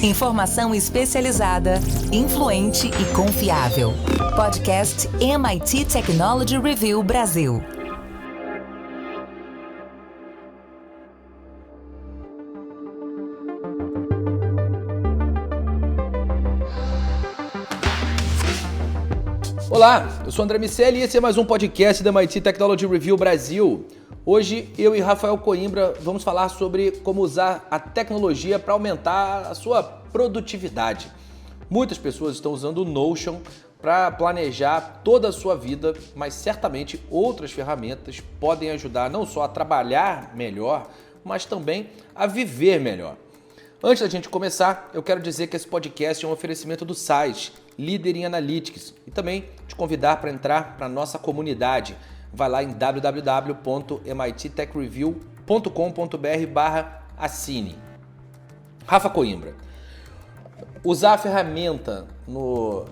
Informação especializada, influente e confiável. Podcast MIT Technology Review Brasil. Olá, eu sou André Miceli e esse é mais um podcast da MIT Technology Review Brasil. Hoje, eu e Rafael Coimbra vamos falar sobre como usar a tecnologia para aumentar a sua produtividade. Muitas pessoas estão usando o Notion para planejar toda a sua vida, mas certamente outras ferramentas podem ajudar não só a trabalhar melhor, mas também a viver melhor. Antes da gente começar, eu quero dizer que esse podcast é um oferecimento do site Líder em Analytics e também te convidar para entrar para a nossa comunidade. Vai lá em www.mittechreview.com.br/assine. Rafa Coimbra, usar a ferramenta no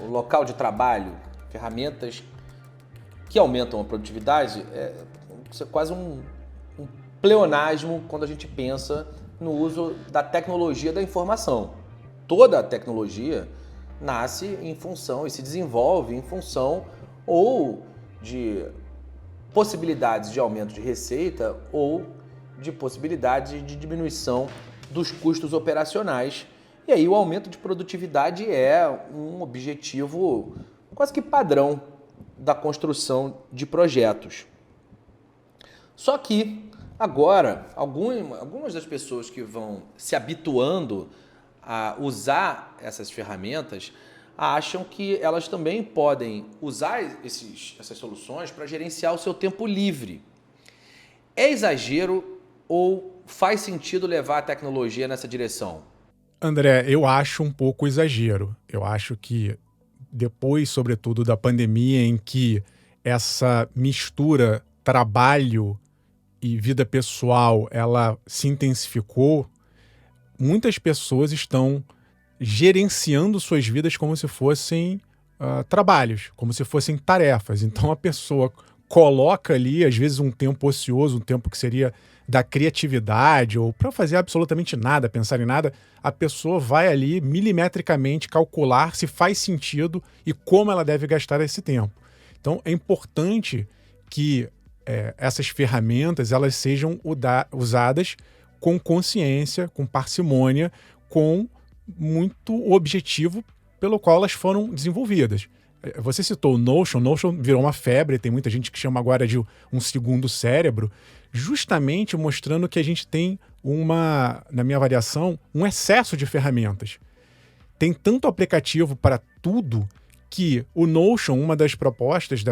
local de trabalho, ferramentas que aumentam a produtividade, é quase um pleonasmo quando a gente pensa no uso da tecnologia da informação. Toda a tecnologia nasce em função e se desenvolve em função ou de possibilidades de aumento de receita ou de possibilidades de diminuição dos custos operacionais. E aí o aumento de produtividade é um objetivo quase que padrão da construção de projetos. Só que agora, algumas das pessoas que vão se habituando a usar essas ferramentas acham que elas também podem usar essas soluções para gerenciar o seu tempo livre. É exagero ou faz sentido levar a tecnologia nessa direção? André, eu acho um pouco exagero. Eu acho que depois, sobretudo, da pandemia, em que essa mistura trabalho e vida pessoal, ela se intensificou, muitas pessoas estão gerenciando suas vidas como se fossem trabalhos, como se fossem tarefas. Então a pessoa coloca ali, às vezes, um tempo ocioso, um tempo que seria da criatividade ou para fazer absolutamente nada, pensar em nada, a pessoa vai ali milimetricamente calcular se faz sentido e como ela deve gastar esse tempo. Então é importante que essas ferramentas elas sejam usadas com consciência, com parcimônia, com muito objetivo pelo qual elas foram desenvolvidas. Você citou o Notion virou uma febre, tem muita gente que chama agora de um segundo cérebro, justamente mostrando que a gente tem na minha avaliação, um excesso de ferramentas. Tem tanto aplicativo para tudo que o Notion, uma das propostas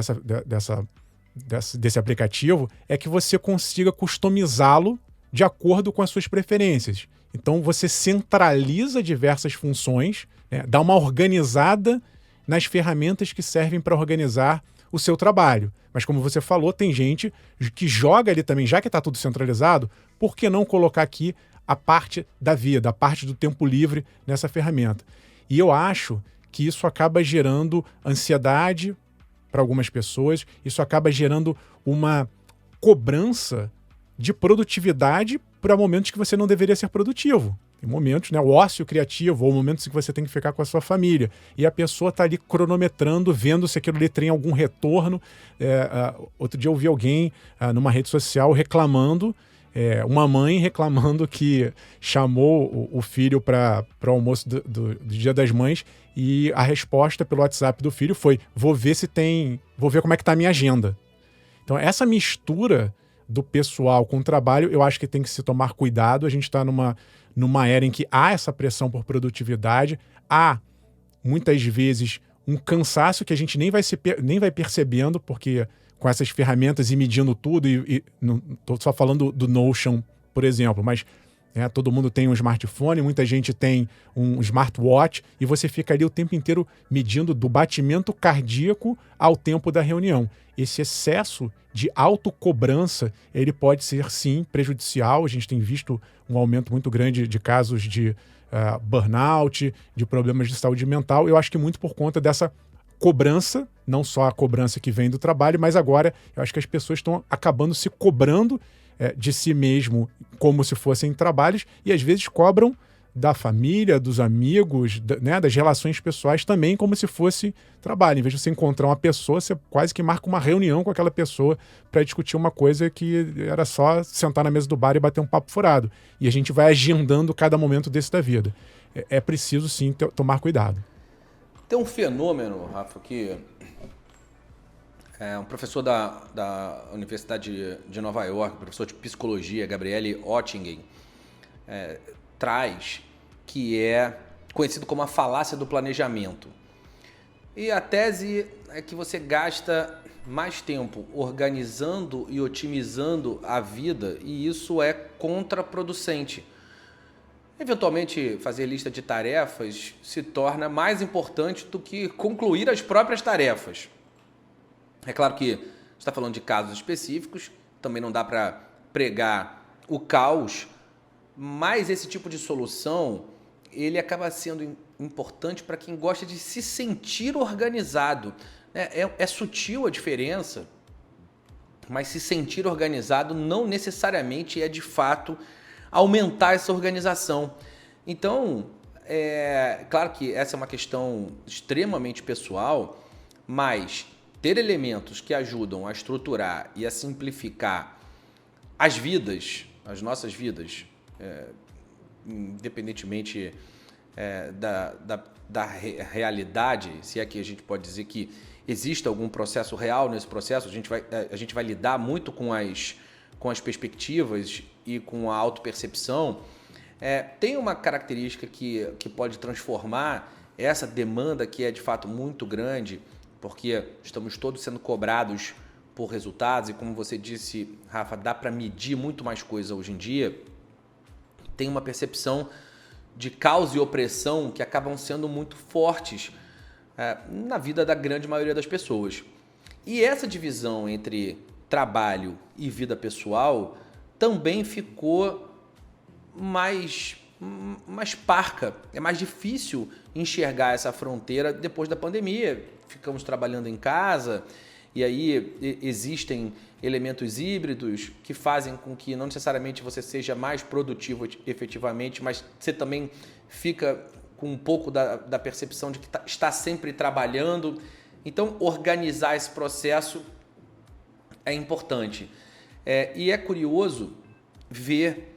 desse aplicativo é que você consiga customizá-lo de acordo com as suas preferências. Então você centraliza diversas funções, dá uma organizada nas ferramentas que servem para organizar o seu trabalho. Mas como você falou, tem gente que joga ali também, já que está tudo centralizado, por que não colocar aqui a parte da vida, a parte do tempo livre nessa ferramenta? E eu acho que isso acaba gerando ansiedade para algumas pessoas, isso acaba gerando uma cobrança de produtividade para momentos que você não deveria ser produtivo. Tem momentos, o ócio criativo, ou momentos que você tem que ficar com a sua família. E a pessoa está ali cronometrando, vendo se aquilo ali tem algum retorno. Outro dia eu vi alguém numa rede social reclamando, uma mãe reclamando que chamou o filho para o almoço do Dia das Mães e a resposta pelo WhatsApp do filho foi: vou ver como é que está a minha agenda. Então essa mistura do pessoal com o trabalho, eu acho que tem que se tomar cuidado. A gente está numa era em que há essa pressão por produtividade, há muitas vezes um cansaço que a gente nem vai percebendo, porque com essas ferramentas e medindo tudo, e não estou só falando do Notion, por exemplo, mas todo mundo tem um smartphone, muita gente tem um smartwatch, e você fica ali o tempo inteiro medindo do batimento cardíaco ao tempo da reunião. Esse excesso de autocobrança, ele pode ser, sim, prejudicial. A gente tem visto um aumento muito grande de casos de burnout, de problemas de saúde mental. Eu acho que muito por conta dessa cobrança, não só a cobrança que vem do trabalho, mas agora eu acho que as pessoas estão acabando se cobrando de si mesmo como se fossem trabalhos e às vezes cobram da família, dos amigos, né, das relações pessoais também como se fosse trabalho. Em vez de você encontrar uma pessoa, você quase que marca uma reunião com aquela pessoa para discutir uma coisa que era só sentar na mesa do bar e bater um papo furado. E a gente vai agendando cada momento desse da vida. É preciso, sim, tomar cuidado. Tem um fenômeno, Rafa, que um professor da Universidade de Nova York, professor de psicologia, Gabriele Oettingen, traz, que é conhecido como a falácia do planejamento. E a tese é que você gasta mais tempo organizando e otimizando a vida e isso é contraproducente. Eventualmente, fazer lista de tarefas se torna mais importante do que concluir as próprias tarefas. É claro que você está falando de casos específicos, também não dá para pregar o caos, mas esse tipo de solução, ele acaba sendo importante para quem gosta de se sentir organizado. É sutil a diferença, mas se sentir organizado não necessariamente é de fato aumentar essa organização. Então, claro que essa é uma questão extremamente pessoal, mas ter elementos que ajudam a estruturar e a simplificar as vidas, as nossas vidas, independentemente da realidade, se é que a gente pode dizer que existe algum processo real nesse processo, a gente vai lidar muito com as perspectivas e com a autopercepção. Tem uma característica que pode transformar essa demanda que é de fato muito grande, porque estamos todos sendo cobrados por resultados e como você disse, Rafa, dá para medir muito mais coisa hoje em dia. Tem uma percepção de causa e opressão que acabam sendo muito fortes na vida da grande maioria das pessoas. E essa divisão entre trabalho e vida pessoal também ficou mais parca. É mais difícil enxergar essa fronteira depois da pandemia. Ficamos trabalhando em casa e aí existem elementos híbridos que fazem com que não necessariamente você seja mais produtivo efetivamente, mas você também fica com um pouco da percepção de que está sempre trabalhando. Então, organizar esse processo é importante. E é curioso ver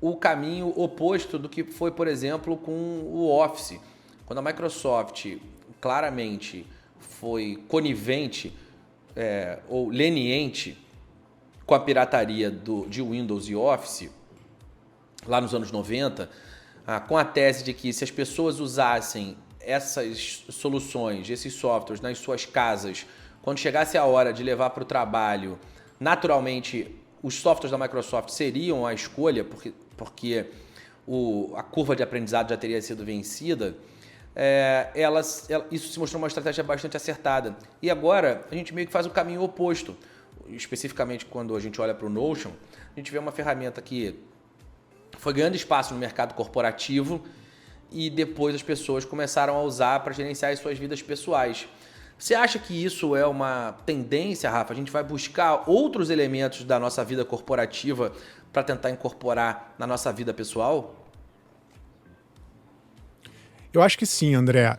o caminho oposto do que foi, por exemplo, com o Office. Quando a Microsoft claramente foi conivente ou leniente com a pirataria de Windows e Office, lá nos anos 90, com a tese de que se as pessoas usassem essas soluções, esses softwares nas suas casas, quando chegasse a hora de levar para o trabalho, naturalmente os softwares da Microsoft seriam a escolha, porque a curva de aprendizado já teria sido vencida, isso se mostrou uma estratégia bastante acertada. E agora a gente meio que faz o caminho oposto. Especificamente quando a gente olha para o Notion, a gente vê uma ferramenta que foi ganhando espaço no mercado corporativo e depois as pessoas começaram a usar para gerenciar as suas vidas pessoais. Você acha que isso é uma tendência, Rafa? A gente vai buscar outros elementos da nossa vida corporativa para tentar incorporar na nossa vida pessoal? Eu acho que sim, André.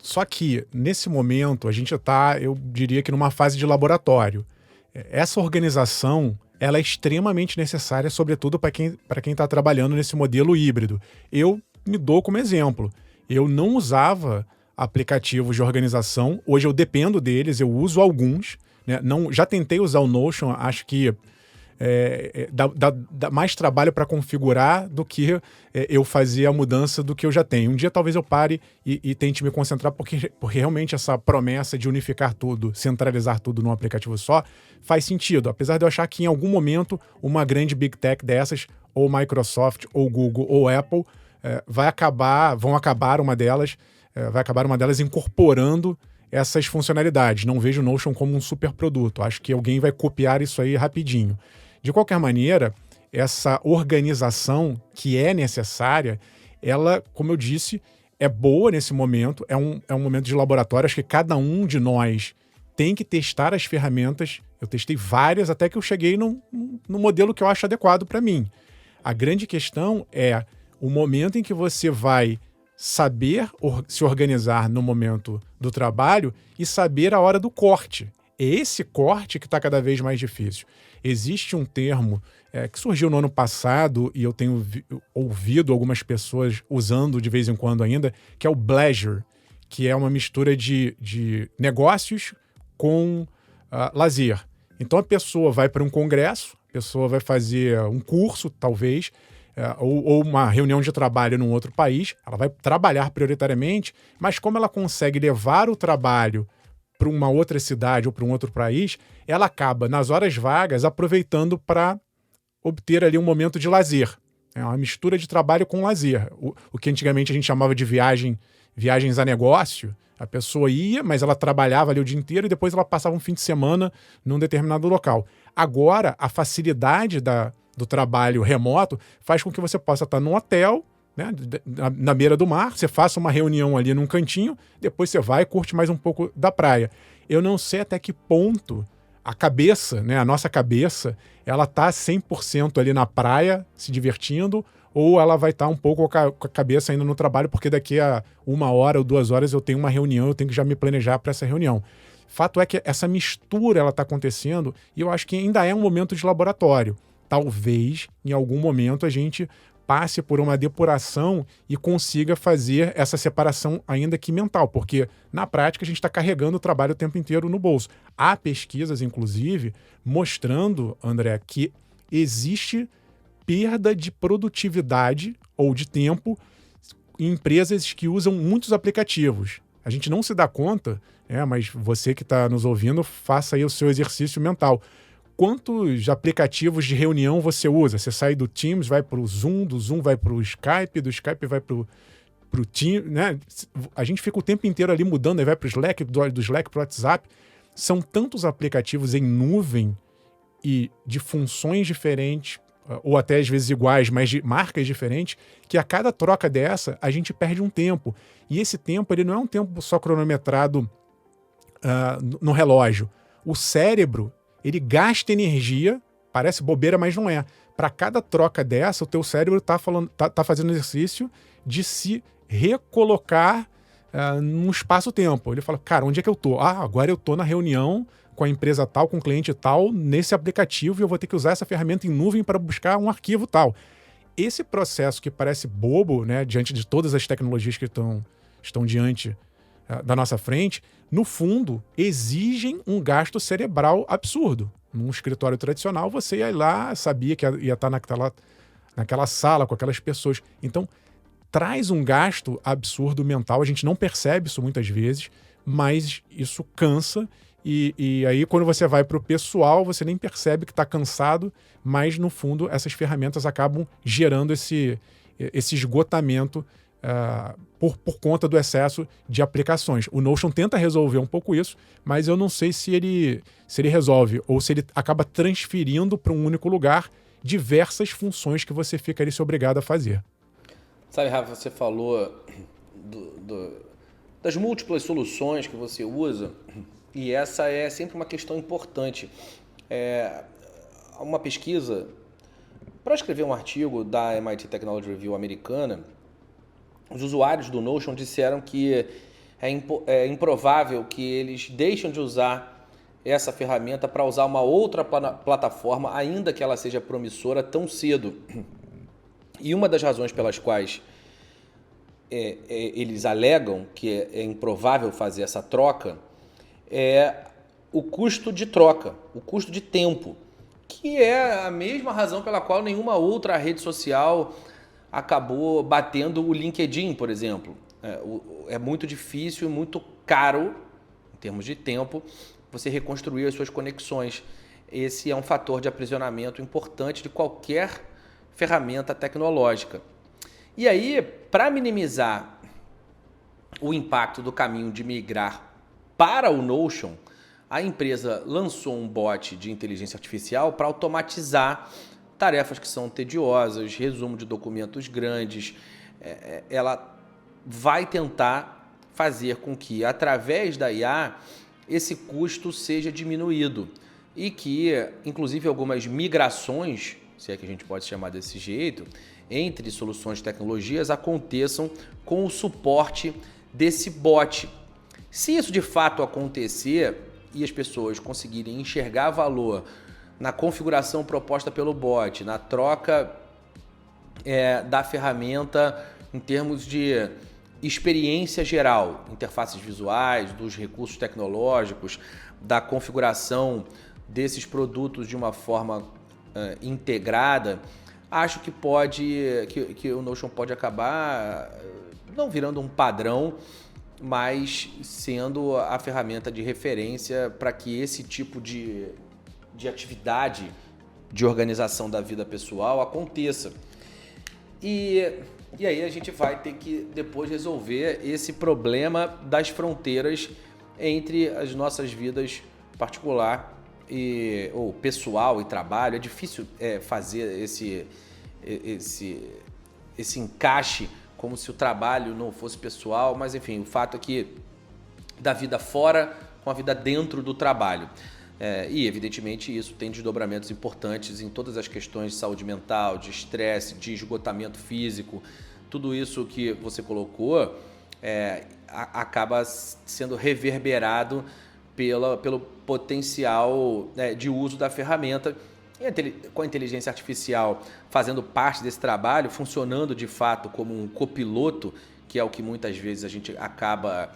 Só que, nesse momento, a gente está, eu diria que numa fase de laboratório. Essa organização, ela é extremamente necessária, sobretudo para quem está trabalhando nesse modelo híbrido. Eu me dou como exemplo. Eu não usava aplicativos de organização. Hoje eu dependo deles, eu uso alguns. Né? Já tentei usar o Notion, acho que dá mais trabalho para configurar do que eu fazer a mudança do que eu já tenho. Um dia talvez eu pare e tente me concentrar, porque realmente essa promessa de unificar tudo, centralizar tudo num aplicativo só, faz sentido. Apesar de eu achar que em algum momento uma grande Big Tech dessas, ou Microsoft, ou Google, ou Apple, vai acabar uma delas incorporando essas funcionalidades. Não vejo o Notion como um super produto. Acho que alguém vai copiar isso aí rapidinho. De qualquer maneira, essa organização que é necessária, ela, como eu disse, é boa nesse momento, é um momento de laboratório. Acho que cada um de nós tem que testar as ferramentas. Eu testei várias até que eu cheguei no modelo que eu acho adequado para mim. A grande questão é o momento em que você vai saber se organizar no momento do trabalho e saber a hora do corte. É esse corte que está cada vez mais difícil. Existe um termo que surgiu no ano passado e eu tenho ouvido algumas pessoas usando de vez em quando ainda, que é o bleisure, que é uma mistura de negócios com lazer. Então a pessoa vai para um congresso, a pessoa vai fazer um curso, talvez, ou uma reunião de trabalho num outro país, ela vai trabalhar prioritariamente, mas como ela consegue levar o trabalho para uma outra cidade ou para um outro país, ela acaba, nas horas vagas, aproveitando para obter ali um momento de lazer. É uma mistura de trabalho com lazer. O que antigamente a gente chamava de viagens a negócio. A pessoa ia, mas ela trabalhava ali o dia inteiro e depois ela passava um fim de semana num determinado local. Agora, a facilidade do trabalho remoto faz com que você possa estar num hotel, né, na beira do mar, você faça uma reunião ali num cantinho, depois você vai e curte mais um pouco da praia. Eu não sei até que ponto a cabeça, né, a nossa cabeça, ela está 100% ali na praia, se divertindo, ou ela vai estar um pouco com a cabeça ainda no trabalho, porque daqui a 1 hora ou 2 horas eu tenho uma reunião, eu tenho que já me planejar para essa reunião. Fato é que essa mistura ela está acontecendo e eu acho que ainda é um momento de laboratório. Talvez, em algum momento, a gente passe por uma depuração e consiga fazer essa separação ainda que mental, porque na prática a gente está carregando o trabalho o tempo inteiro no bolso. Há pesquisas, inclusive, mostrando, André, que existe perda de produtividade ou de tempo em empresas que usam muitos aplicativos. A gente não se dá conta, mas você que está nos ouvindo, faça aí o seu exercício mental. Quantos aplicativos de reunião você usa? Você sai do Teams, vai para o Zoom, do Zoom vai para o Skype, do Skype vai para o Teams, né? A gente fica o tempo inteiro ali mudando, aí vai para o Slack, do Slack para o WhatsApp. São tantos aplicativos em nuvem e de funções diferentes, ou até às vezes iguais, mas de marcas diferentes, que a cada troca dessa a gente perde um tempo. E esse tempo ele não é um tempo só cronometrado no relógio. O cérebro ele gasta energia, parece bobeira, mas não é. Para cada troca dessa, o teu cérebro tá fazendo exercício de se recolocar num espaço-tempo. Ele fala, cara, onde é que eu tô? Agora eu tô na reunião com a empresa tal, com o cliente tal, nesse aplicativo, e eu vou ter que usar essa ferramenta em nuvem para buscar um arquivo tal. Esse processo que parece bobo, né, diante de todas as tecnologias que estão diante da nossa frente, no fundo, exigem um gasto cerebral absurdo. Num escritório tradicional, você ia lá, sabia que ia estar naquela sala com aquelas pessoas. Então, traz um gasto absurdo mental. A gente não percebe isso muitas vezes, mas isso cansa. E aí, quando você vai para o pessoal, você nem percebe que está cansado, mas, no fundo, essas ferramentas acabam gerando esse esgotamento por conta do excesso de aplicações. O Notion tenta resolver um pouco isso, mas eu não sei se ele resolve ou se ele acaba transferindo para um único lugar diversas funções que você fica ali obrigado a fazer. Sabe, Rafa, você falou das múltiplas soluções que você usa, e essa é sempre uma questão importante. Uma pesquisa, para escrever um artigo da MIT Technology Review americana, os usuários do Notion disseram que é improvável que eles deixem de usar essa ferramenta para usar uma outra plataforma, ainda que ela seja promissora, tão cedo. E uma das razões pelas quais eles alegam que é improvável fazer essa troca é o custo de troca, o custo de tempo, que é a mesma razão pela qual nenhuma outra rede social acabou batendo o LinkedIn, por exemplo. É muito difícil e muito caro, em termos de tempo, você reconstruir as suas conexões. Esse é um fator de aprisionamento importante de qualquer ferramenta tecnológica. E aí, para minimizar o impacto do caminho de migrar para o Notion, a empresa lançou um bot de inteligência artificial para automatizar tarefas que são tediosas, resumo de documentos grandes. Ela vai tentar fazer com que, através da IA, esse custo seja diminuído e que, inclusive, algumas migrações se é que a gente pode chamar desse jeito, entre soluções de tecnologias aconteçam com o suporte desse bot. Se isso de fato acontecer e as pessoas conseguirem enxergar valor na configuração proposta pelo bot, na troca da ferramenta em termos de experiência geral, interfaces visuais, dos recursos tecnológicos, da configuração desses produtos de uma forma integrada, acho que que o Notion pode acabar não virando um padrão, mas sendo a ferramenta de referência para que esse tipo de atividade de organização da vida pessoal aconteça. E aí a gente vai ter que depois resolver esse problema das fronteiras entre as nossas vidas particular ou pessoal e trabalho. É difícil fazer esse encaixe como se o trabalho não fosse pessoal, mas enfim, o fato é que da vida fora com a vida dentro do trabalho. E evidentemente isso tem desdobramentos importantes em todas as questões de saúde mental, de estresse, de esgotamento físico. Tudo isso que você colocou acaba sendo reverberado pelo potencial de uso da ferramenta. E com a inteligência artificial fazendo parte desse trabalho, funcionando de fato como um copiloto, que é o que muitas vezes a gente acaba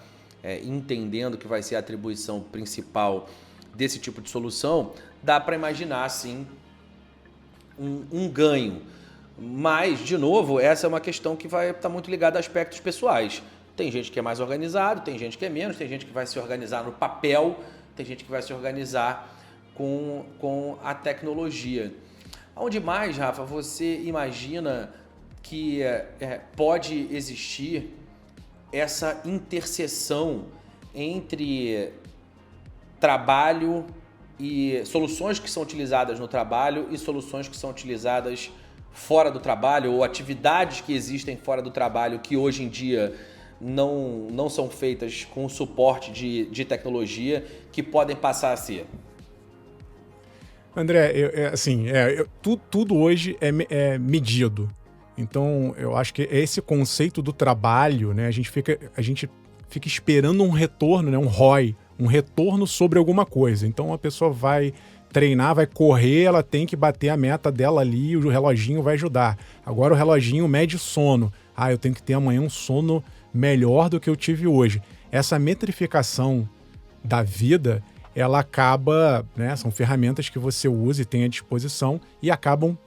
entendendo que vai ser a atribuição principal desse tipo de solução, dá para imaginar sim um ganho. Mas, de novo, essa é uma questão que vai estar muito ligada a aspectos pessoais. Tem gente que é mais organizado, tem gente que é menos, tem gente que vai se organizar no papel, tem gente que vai se organizar com a tecnologia. Onde mais, Rafa, você imagina que pode existir essa interseção entre trabalho e soluções que são utilizadas no trabalho e soluções que são utilizadas fora do trabalho, ou atividades que existem fora do trabalho que hoje em dia não são feitas com o suporte de tecnologia, que podem passar a ser? André, tudo hoje é medido. Então, eu acho que esse conceito do trabalho, né, a gente fica esperando um retorno, né, um ROI, um retorno sobre alguma coisa. Então, a pessoa vai treinar, vai correr, ela tem que bater a meta dela ali, o reloginho vai ajudar. Agora o reloginho mede sono. Eu tenho que ter amanhã um sono melhor do que eu tive hoje. Essa metrificação da vida, ela acaba, né, são ferramentas que você usa e tem à disposição e acabam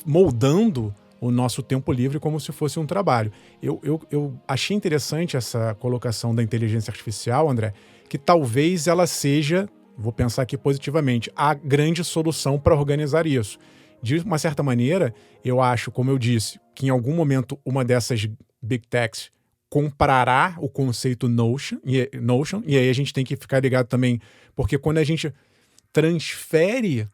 moldando o nosso tempo livre como se fosse um trabalho. Eu achei interessante essa colocação da inteligência artificial, André, que talvez ela seja, vou pensar aqui positivamente, a grande solução para organizar isso. De uma certa maneira, eu acho, como eu disse, que em algum momento uma dessas Big Techs comprará o conceito Notion, e aí a gente tem que ficar ligado também, porque quando a gente transfere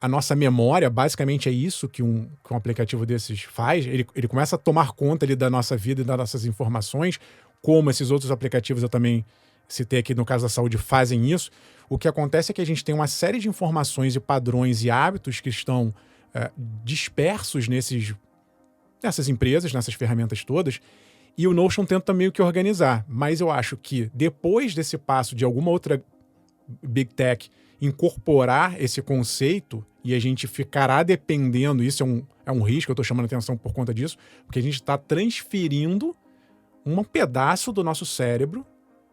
a nossa memória, basicamente é isso que um aplicativo desses faz, ele começa a tomar conta ali da nossa vida e das nossas informações, como esses outros aplicativos eu também citei aqui no caso da saúde fazem isso. O que acontece é que a gente tem uma série de informações e padrões e hábitos que estão dispersos nessas empresas, nessas ferramentas todas, e o Notion tenta meio que organizar. Mas eu acho que depois desse passo de alguma outra Big Tech incorporar esse conceito, e a gente ficará dependendo, isso é um risco, eu estou chamando a atenção por conta disso, porque a gente está transferindo um pedaço do nosso cérebro,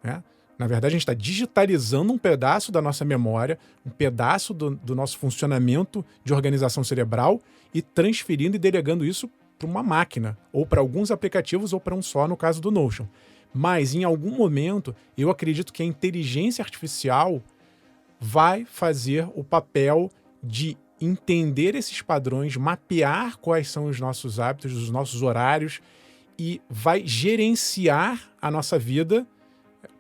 né? Na verdade, a gente está digitalizando um pedaço da nossa memória, um pedaço do nosso funcionamento de organização cerebral e transferindo e delegando isso para uma máquina, ou para alguns aplicativos, ou para um só, no caso do Notion. Mas, em algum momento, eu acredito que a inteligência artificial vai fazer o papel de entender esses padrões, mapear quais são os nossos hábitos, os nossos horários, e vai gerenciar a nossa vida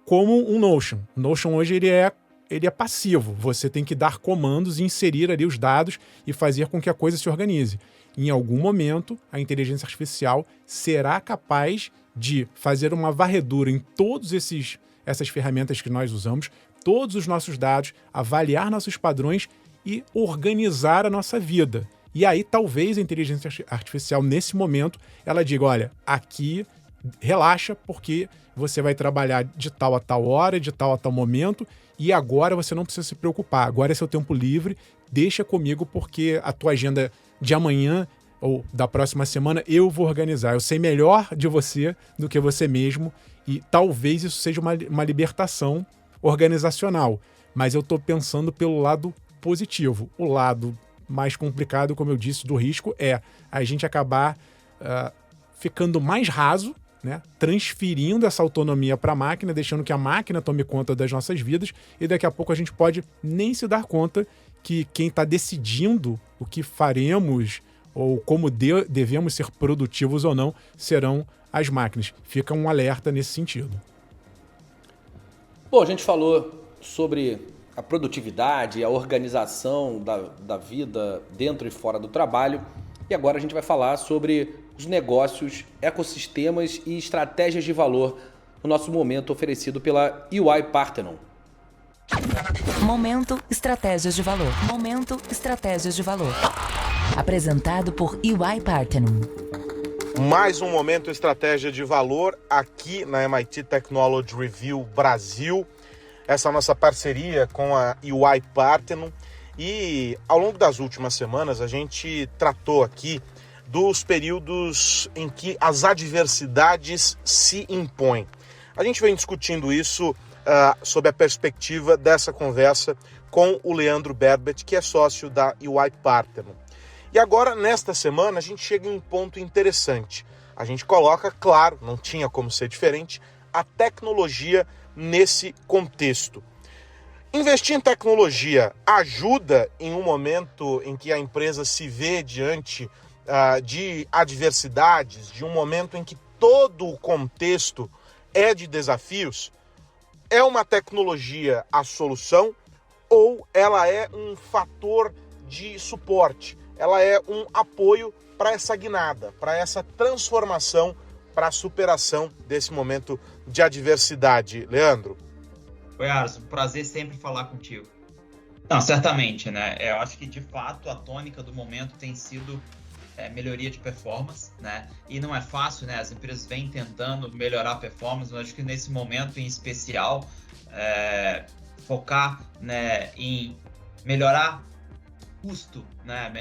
como um Notion. O Notion hoje ele é passivo. Você tem que dar comandos e inserir ali os dados e fazer com que a coisa se organize. Em algum momento, a inteligência artificial será capaz de fazer uma varredura em todas essas ferramentas que nós usamos, todos os nossos dados, avaliar nossos padrões e organizar a nossa vida. E aí talvez a inteligência artificial, nesse momento, ela diga, olha, aqui relaxa porque você vai trabalhar de tal a tal hora, de tal a tal momento, e agora você não precisa se preocupar, agora é seu tempo livre, deixa comigo porque a tua agenda de amanhã ou da próxima semana eu vou organizar. Eu sei melhor de você do que você mesmo e talvez isso seja uma libertação organizacional. Mas eu estou pensando pelo lado positivo. O lado mais complicado, como eu disse, do risco é a gente acabar ficando mais raso, né? Transferindo essa autonomia para a máquina, deixando que a máquina tome conta das nossas vidas e daqui a pouco a gente pode nem se dar conta que quem está decidindo o que faremos ou como devemos ser produtivos ou não serão as máquinas. Fica um alerta nesse sentido. Bom, a gente falou sobre a produtividade, a organização da vida dentro e fora do trabalho. E agora a gente vai falar sobre os negócios, ecossistemas e estratégias de valor no nosso momento oferecido pela EY Parthenon. Momento Estratégias de Valor. Momento Estratégias de Valor. Apresentado por EY Parthenon. Mais um Momento Estratégia de Valor aqui na MIT Technology Review Brasil. Essa é a nossa parceria com a EY Parthenon. E ao longo das últimas semanas a gente tratou aqui dos períodos em que as adversidades se impõem. A gente vem discutindo isso sob a perspectiva dessa conversa com o Leandro Berbet, que é sócio da EY Parthenon. E agora, nesta semana, a gente chega em um ponto interessante. A gente coloca, claro, não tinha como ser diferente, a tecnologia nesse contexto. Investir em tecnologia ajuda em um momento em que a empresa se vê diante de adversidades, de um momento em que todo o contexto é de desafios? É uma tecnologia a solução ou ela é um fator de suporte? Ela é um apoio para essa guinada, para essa transformação, para a superação desse momento de adversidade. Leandro? Oi, Arson, prazer sempre falar contigo. Não, certamente, né? Eu acho que, de fato, a tônica do momento tem sido melhoria de performance, né? E não é fácil, né? As empresas vêm tentando melhorar a performance, mas acho que nesse momento em especial, focar, né, em melhorar custo, né?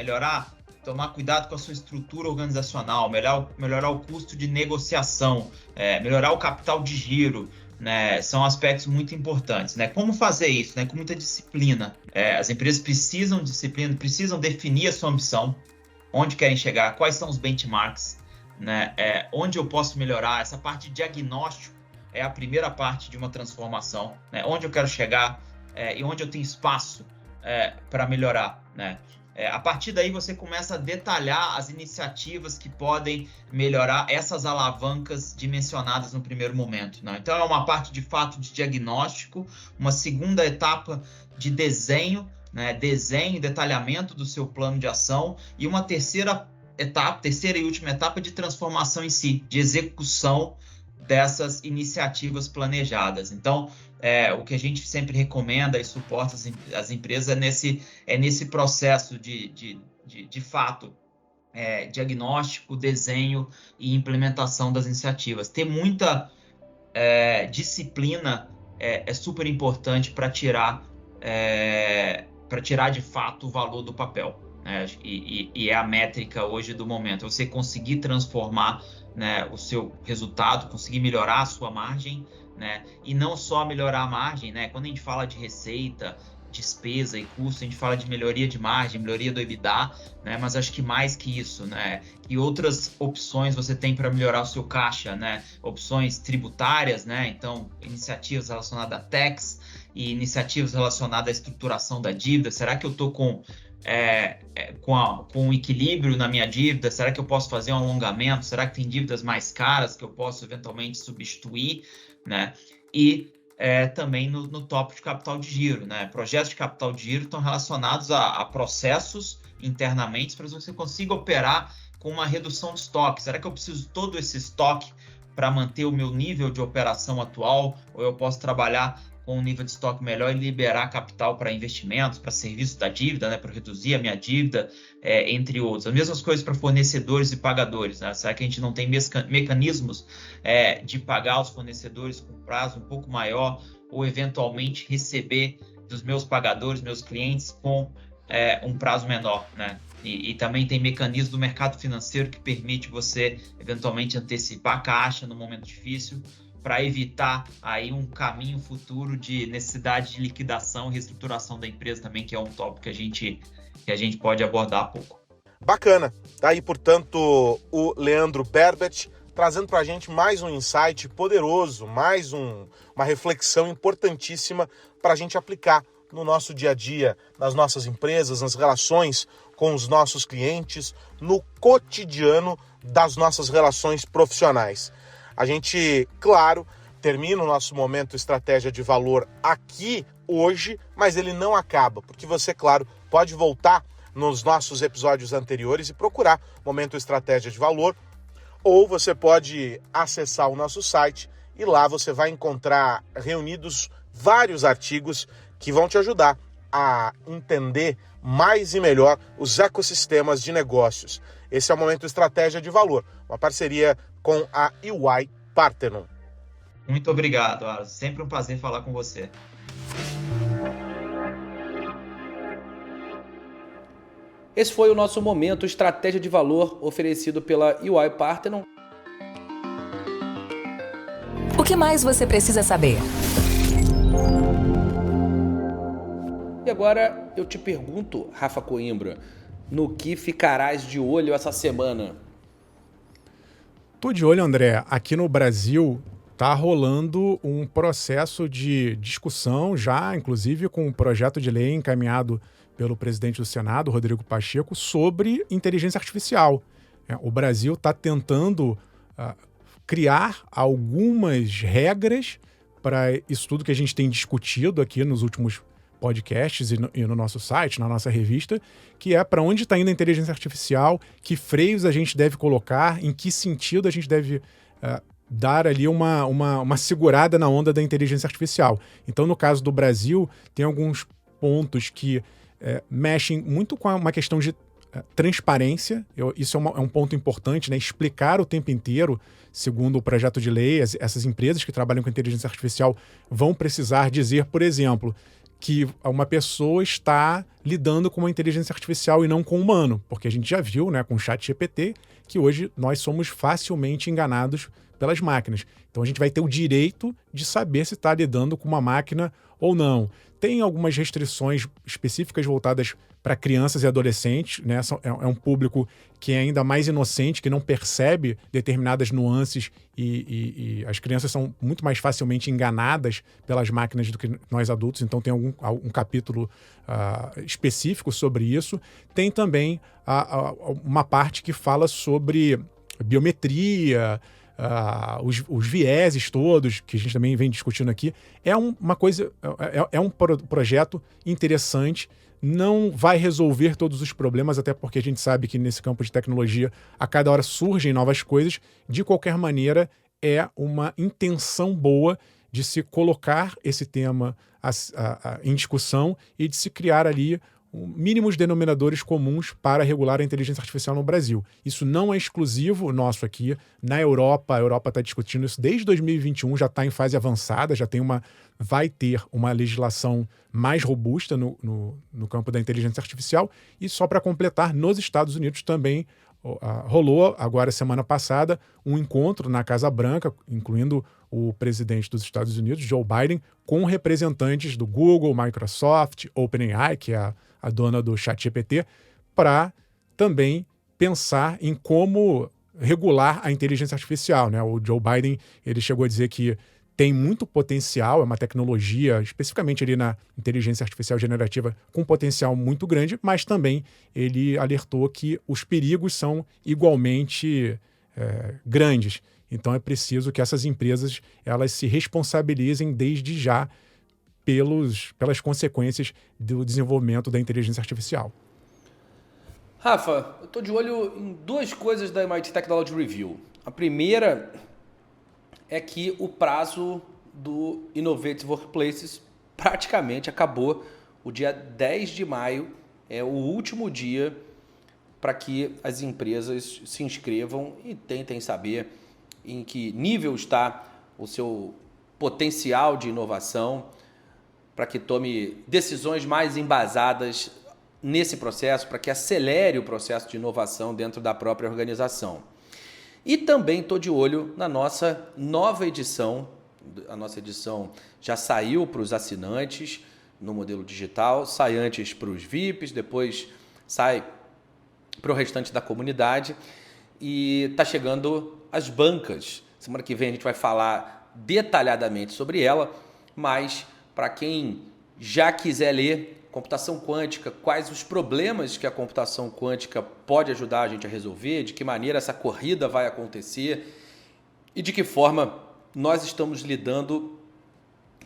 Tomar cuidado com a sua estrutura organizacional, melhorar o custo de negociação, melhorar o capital de giro, né, são aspectos muito importantes, né? Como fazer isso, né? Com muita disciplina. As empresas precisam de disciplina, precisam definir a sua ambição, onde querem chegar, quais são os benchmarks, né? Onde eu posso melhorar. Essa parte de diagnóstico é a primeira parte de uma transformação, né? Onde eu quero chegar e onde eu tenho espaço para melhorar, né? A partir daí você começa a detalhar as iniciativas que podem melhorar essas alavancas dimensionadas no primeiro momento, né? Então é uma parte de fato de diagnóstico, uma segunda etapa de desenho, né? Desenho e detalhamento do seu plano de ação e uma terceira e última etapa de transformação em si, de execução dessas iniciativas planejadas. Então, o que a gente sempre recomenda e suporta as empresas é nesse processo de fato, diagnóstico, desenho e implementação das iniciativas. Ter muita disciplina é super importante para tirar de fato o valor do papel, né? E é a métrica hoje do momento. Você conseguir transformar, né, o seu resultado, conseguir melhorar a sua margem, né? E não só melhorar a margem, né? Quando a gente fala de receita, despesa e custo, a gente fala de melhoria de margem, melhoria do EBITDA, né? Mas acho que mais que isso, né? E outras opções você tem para melhorar o seu caixa, né? Opções tributárias, né? Então, iniciativas relacionadas a tax e iniciativas relacionadas à estruturação da dívida. Será que eu estou com um equilíbrio na minha dívida? Será que eu posso fazer um alongamento? Será que tem dívidas mais caras que eu posso eventualmente substituir, né? E também no tópico de capital de giro, né? Projetos de capital de giro estão relacionados a processos internamente para que você consiga operar com uma redução de estoque. Será que eu preciso de todo esse estoque para manter o meu nível de operação atual? Ou eu posso trabalhar com um nível de estoque melhor e liberar capital para investimentos, para serviços da dívida, né, para reduzir a minha dívida, entre outros. As mesmas coisas para fornecedores e pagadores. Né? Será que a gente não tem mecanismos de pagar os fornecedores com prazo um pouco maior ou eventualmente receber dos meus pagadores, meus clientes, com um prazo menor, né? E também tem mecanismo do mercado financeiro que permite você eventualmente antecipar a caixa no momento difícil, para evitar aí um caminho futuro de necessidade de liquidação e reestruturação da empresa também, que é um tópico que a gente pode abordar pouco. Bacana. Tá aí, portanto, o Leandro Berbet trazendo para a gente mais um insight poderoso, mais uma reflexão importantíssima para a gente aplicar no nosso dia a dia, nas nossas empresas, nas relações com os nossos clientes, no cotidiano das nossas relações profissionais. A gente, claro, termina o nosso momento Estratégia de Valor aqui hoje, mas ele não acaba, porque você, claro, pode voltar nos nossos episódios anteriores e procurar Momento Estratégia de Valor, ou você pode acessar o nosso site e lá você vai encontrar reunidos vários artigos que vão te ajudar a entender mais e melhor os ecossistemas de negócios. Esse é o Momento Estratégia de Valor, uma parceria com a EY Parthenon. Muito obrigado, Aras. Sempre um prazer falar com você. Esse foi o nosso Momento Estratégia de Valor, oferecido pela EY Parthenon. O que mais você precisa saber? E agora eu te pergunto, Rafa Coimbra, no que ficarás de olho essa semana? Tô de olho, André. Aqui no Brasil tá rolando um processo de discussão já, inclusive com um projeto de lei encaminhado pelo presidente do Senado, Rodrigo Pacheco, sobre inteligência artificial. O Brasil está tentando criar algumas regras para isso tudo que a gente tem discutido aqui nos últimos podcasts e no nosso site, na nossa revista, que é para onde está indo a inteligência artificial, que freios a gente deve colocar, em que sentido a gente deve dar ali uma segurada na onda da inteligência artificial. Então, no caso do Brasil, tem alguns pontos que mexem muito com uma questão de transparência. Isso é um ponto importante, né? Explicar o tempo inteiro, segundo o projeto de lei, essas empresas que trabalham com inteligência artificial vão precisar dizer, por exemplo, que uma pessoa está lidando com uma inteligência artificial e não com um humano, porque a gente já viu, né, com o ChatGPT, que hoje nós somos facilmente enganados pelas máquinas. Então a gente vai ter o direito de saber se está lidando com uma máquina ou não. Tem algumas restrições específicas voltadas para crianças e adolescentes, né? É um público que é ainda mais inocente, que não percebe determinadas nuances e as crianças são muito mais facilmente enganadas pelas máquinas do que nós adultos, então tem um capítulo específico sobre isso. Tem também uma parte que fala sobre biometria, os vieses todos, que a gente também vem discutindo aqui. É um projeto interessante, não vai resolver todos os problemas, até porque a gente sabe que nesse campo de tecnologia a cada hora surgem novas coisas. De qualquer maneira, é uma intenção boa de se colocar esse tema em discussão e de se criar ali mínimos denominadores comuns para regular a inteligência artificial no Brasil. Isso não é exclusivo nosso aqui. Na Europa, a Europa está discutindo isso desde 2021, já está em fase avançada, vai ter uma legislação mais robusta no campo da inteligência artificial. E só para completar, nos Estados Unidos também rolou, agora semana passada, um encontro na Casa Branca, incluindo o presidente dos Estados Unidos, Joe Biden, com representantes do Google, Microsoft, OpenAI, que é a dona do ChatGPT, para também pensar em como regular a inteligência artificial, né? O Joe Biden, ele chegou a dizer que tem muito potencial, é uma tecnologia, especificamente ali na inteligência artificial generativa, com potencial muito grande, mas também ele alertou que os perigos são igualmente grandes. Então é preciso que essas empresas elas se responsabilizem desde já pelas consequências do desenvolvimento da inteligência artificial. Rafa, eu estou de olho em duas coisas da MIT Technology Review. A primeira é que o prazo do Innovative Workplaces praticamente acabou. O dia 10 de maio é o último dia para que as empresas se inscrevam e tentem saber em que nível está o seu potencial de inovação, para que tome decisões mais embasadas nesse processo, para que acelere o processo de inovação dentro da própria organização. E também estou de olho na nossa nova edição. A nossa edição já saiu para os assinantes no modelo digital, sai antes para os VIPs, depois sai para o restante da comunidade e está chegando às bancas. Semana que vem a gente vai falar detalhadamente sobre ela, mas para quem já quiser ler computação quântica, quais os problemas que a computação quântica pode ajudar a gente a resolver, de que maneira essa corrida vai acontecer e de que forma nós estamos lidando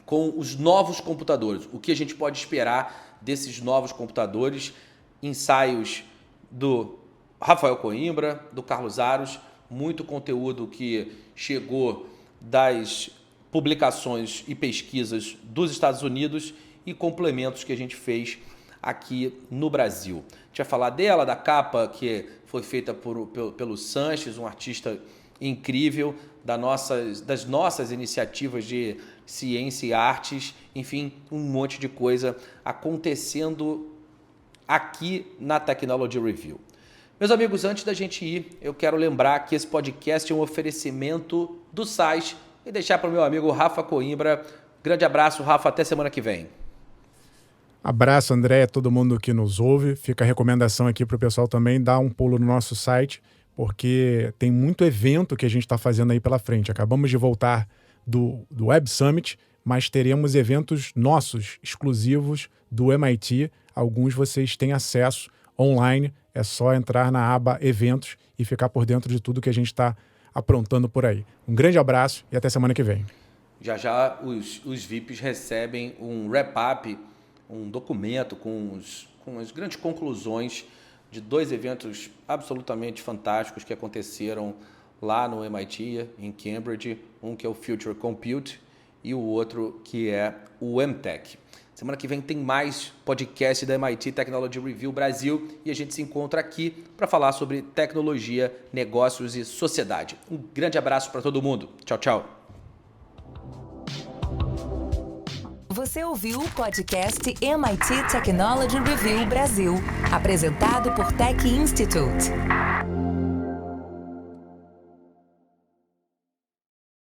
com os novos computadores. O que a gente pode esperar desses novos computadores? Ensaios do Rafael Coimbra, do Carlos Aros, muito conteúdo que chegou das publicações e pesquisas dos Estados Unidos e complementos que a gente fez aqui no Brasil. A gente vai falar dela, da capa que foi feita pelo Sanches, um artista incrível, das nossas iniciativas de ciência e artes, enfim, um monte de coisa acontecendo aqui na Technology Review. Meus amigos, antes da gente ir, eu quero lembrar que esse podcast é um oferecimento do site e deixar para o meu amigo Rafa Coimbra. Grande abraço, Rafa, até semana que vem. Abraço, André, todo mundo que nos ouve. Fica a recomendação aqui para o pessoal também dar um pulo no nosso site, porque tem muito evento que a gente está fazendo aí pela frente. Acabamos de voltar do Web Summit, mas teremos eventos nossos, exclusivos do MIT. Alguns vocês têm acesso online, é só entrar na aba Eventos e ficar por dentro de tudo que a gente está aprontando por aí. Um grande abraço e até semana que vem. Já os VIPs recebem um wrap-up, um documento com as grandes conclusões de 2 eventos absolutamente fantásticos que aconteceram lá no MIT, em Cambridge, um que é o Future Compute e o outro que é o MTech. Semana que vem tem mais podcast da MIT Technology Review Brasil e a gente se encontra aqui para falar sobre tecnologia, negócios e sociedade. Um grande abraço para todo mundo. Tchau, tchau. Você ouviu o podcast MIT Technology Review Brasil, apresentado por Tech Institute.